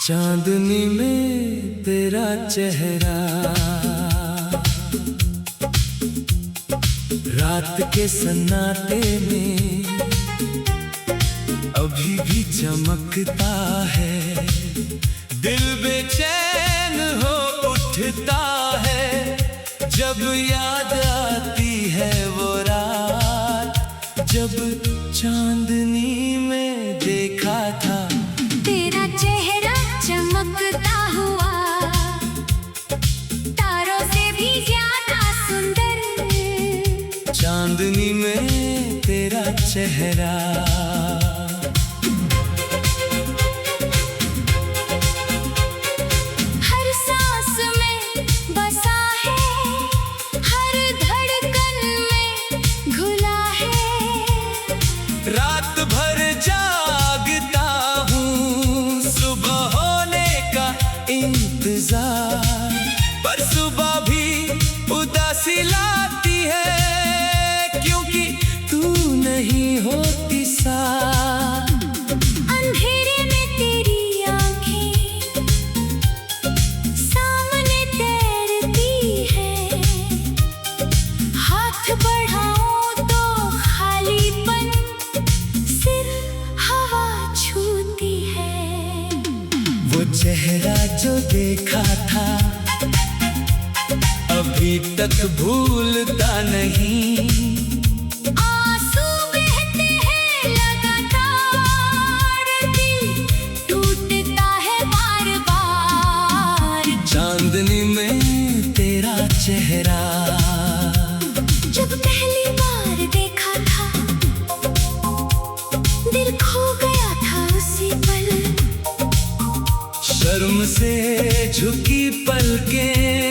चांदनी में तेरा चेहरा, रात के सन्नाटे में अभी भी चमकता है। दिल बेचैन हो उठता है जब याद आती है वो रात, जब चांदनी में देखा था तेरा चेहरा चमकता हुआ, तारों से भी ज्यादा सुंदर। चांदनी में तेरा चेहरा, हर सांस में बसा है, हर धड़कन में घुला है। रात भर जागता हूँ सुबह होने का इंतजार, पर सुबह भी उदासी लाती है क्योंकि तू नहीं होती साथ। अंधेरे में तेरी आंखें सामने तैरती है, हाथ बढ़ाऊं तो खालीपन सिर्फ हवा छूती है। वो चेहरा जो देखा था अभी तक भूलता नहीं। आंसू बहते हैं लगातार, दिल टूटता है बार बार। चांदनी में तेरा चेहरा, जब पहली बार देखा था दिल खो गया था उसी पल। शर्म से झुकी पलकें,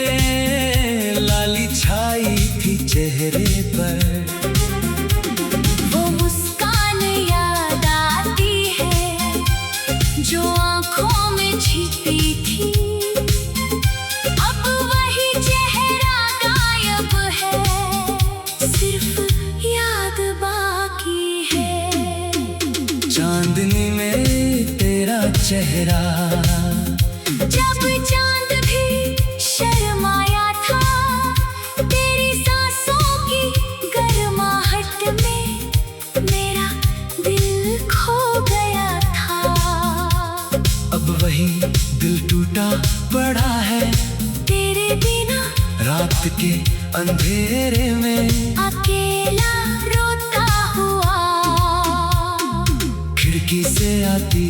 लाली छाई थी चेहरे पर। वो मुस्कान याद आती है जो आंखों में छिपी थी। अब वही चेहरा गायब है, सिर्फ याद बाकी है। चांदनी में तेरा चेहरा, जब चांद भी शर्माया था तेरी सांसों की गर्माहट में, मेरा दिल खो गया था। अब वही दिल टूटा पड़ा है तेरे बिना रात के अंधेरे में, अकेला रोता हुआ। खिड़की से आती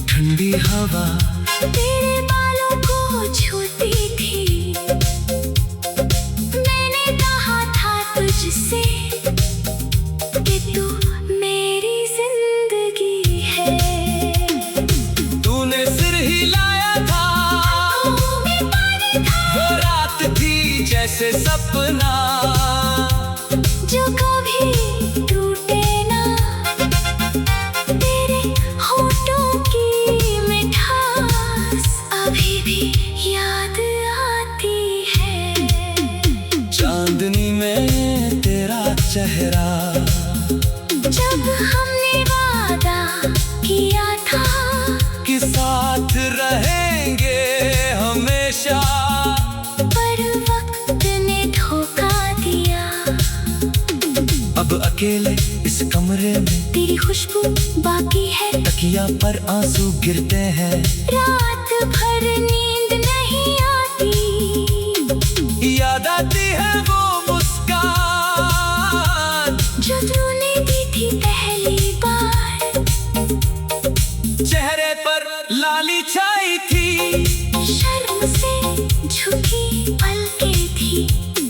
ठंडी हवा तेरे बालों को छूती थी। मैंने कहा था तुझसे कि तू मेरी जिंदगी है। तूने सिर हिलाया था, आँखों में पानी था, वो रात थी जैसे सपना जो कभी टूटे ना। तेरे होठों की मिठास अभी भी याद आती है। चांदनी में तेरा चेहरा, जब हमने वादा किया था कि साथ रहेंगे हमेशा, पर वक्त ने धोखा दिया। अब अकेले इस कमरे में तेरी खुशबू बाकी है, तकिया पर आंसू गिरते हैं। रात भर नींद नहीं आती, याद आती है वो मुस्कान जो तूने दी थी पहली बार। चेहरे पर लाली छाई थी, शर्म से झुकी पलकें थी।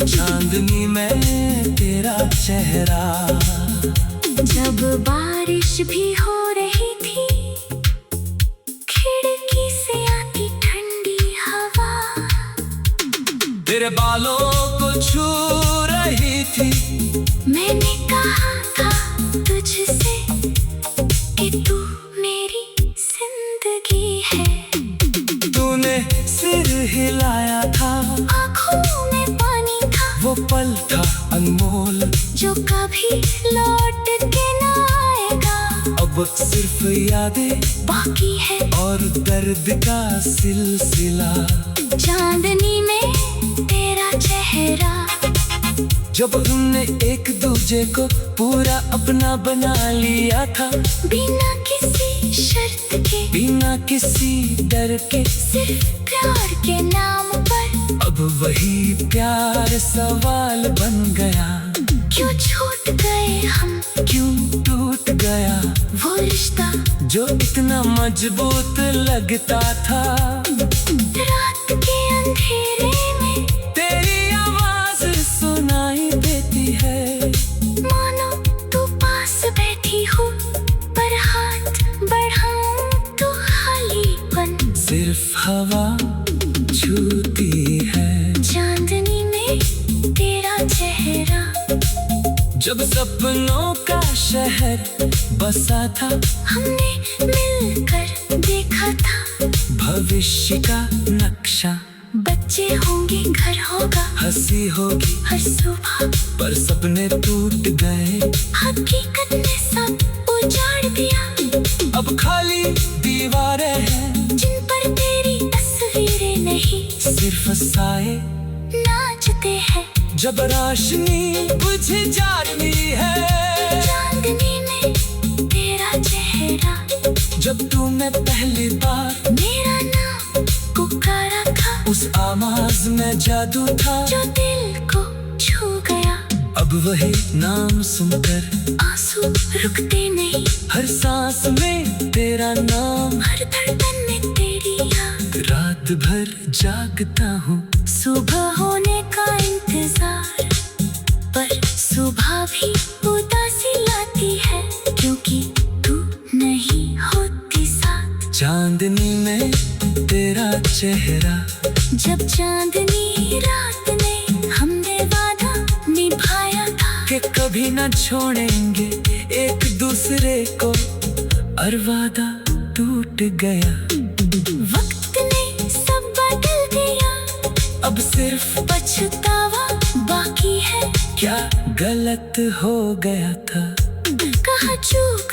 चांदनी में तेरा चेहरा, जब बारिश भी हो रही थी खिड़की से आती ठंडी हवा। तेरे बालों को छू रही थी, मैंने कहा था तुझसे कि तू मेरी जिंदगी है। तूने सिर हिलाया था, आँखों में पानी था, वो पल था अनमोल जो कभी लौट के ना आएगा। अब अब सिर्फ यादें बाकी है और दर्द का सिलसिला। चांदनी में तेरा चेहरा, जब हमने एक दूजे को पूरा अपना बना लिया था, बिना किसी शर्त के, बिना किसी डर के, सिर्फ प्यार के नाम पर। अब वही प्यार सवाल बन गया। क्यों छूट गए हम, क्यों टूट गया वो रिश्ता जो इतना मजबूत लगता था। रात के अंधेरे में तेरी आवाज सुनाई देती है, मानो तू पास बैठी हो, पर हाथ बढ़ाऊं तो खालीपन सिर्फ हवा छूती है। चांदनी में तेरा चेहरा, जब सपनों का शहर बसा था, हमने मिलकर देखा था। भविष्य का नक्शा, बच्चे होंगे, घर होगा, हंसी होगी हर सुबह, पर सपने टूट गए। हकीकत ने सब उजाड़ दिया। अब खाली दीवारें हैं जिन पर तेरी तस्वीरें नहीं, सिर्फ साए नाचते हैं। जब रोशनी बुझ जाती है, चांदनी में तेरा चेहरा, जब तूने पहली बार मेरा नाम पुकारा था, उस आवाज में जादू था जो दिल को छू गया। अब वही नाम सुनकर आंसू रुकते नहीं, हर सांस में तेरा नाम, हर धड़कन में तेरी याद। रात भर जागता हूँ सुबह होने का इंतजार, पर सुबह भी उदासी लाती है, क्योंकि तू नहीं होती साथ। चांदनी में तेरा चेहरा, जब चांदनी रात ने हमने वादा निभाया था कि कभी न छोड़ेंगे एक दूसरे को, और वादा टूट गया। वक्त ने सब बदल दिया, अब सिर्फ पछतावा बाकी है। क्या गलत हो गया था, कहाँ चूक